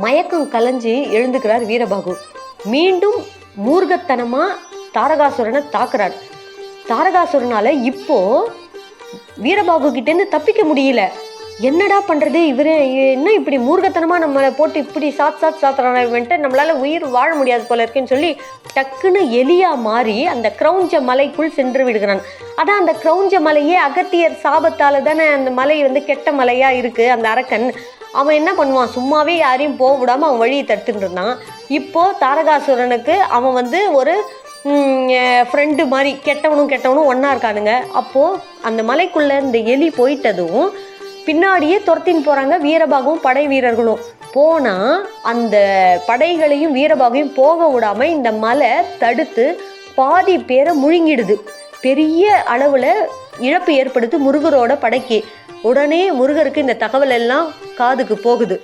மயக்கம் கலைஞ்சு எழுந்துக்கிறார் வீரபாகு. மீண்டும் மூர்க்கத்தனமாக தாரகாசுரனை தாக்குறார். தாரகாசுரனால் இப்போ வீரபாகு கிட்டேருந்து தப்பிக்க முடியல. என்னடா பண்ணுறது, இவரு என்ன இப்படி மூர்க்கத்தனமாக நம்மளை போட்டு இப்படி சாத்துறான்ட்டு நம்மளால் உயிர் வாழ முடியாது போல இருக்குன்னு சொல்லி டக்குன்னு எலியா மாறி அந்த கிரௌஞ்ச மலைக்குள் சென்று விடுகிறான். அதான் அந்த கிரௌஞ்ச மலையே அகத்தியர் சாபத்தால் தானே அந்த மலை கெட்ட மலையாக இருக்குது. அந்த அரக்கன் அவன் என்ன பண்ணுவான், சும்மாவே யாரையும் போக விடாமல் அவன் வழியை தடுத்துட்டு இருந்தான். இப்போது தாரகாசுரனுக்கு அவன் ஒரு ஃப்ரெண்டு மாதிரி, கெட்டவனும் ஒன்றா இருக்கானுங்க. அப்போது அந்த மலைக்குள்ளே இந்த எலி போயிட்டதும் பின்னாடியே துரத்தின்னு போகிறாங்க வீரபாகுவும் படை வீரர்களும். போனால் அந்த படைகளையும் வீரபாகையும் போக விடாமல் இந்த மலை தடுத்து பாதி பேரை முழுங்கிடுது. பெரிய அளவில் இழப்பு ஏற்படுத்து முருகரோட படைக்கு. உடனே முருகருக்கு இந்த தகவல் எல்லாம் காதுக்கு போகுது.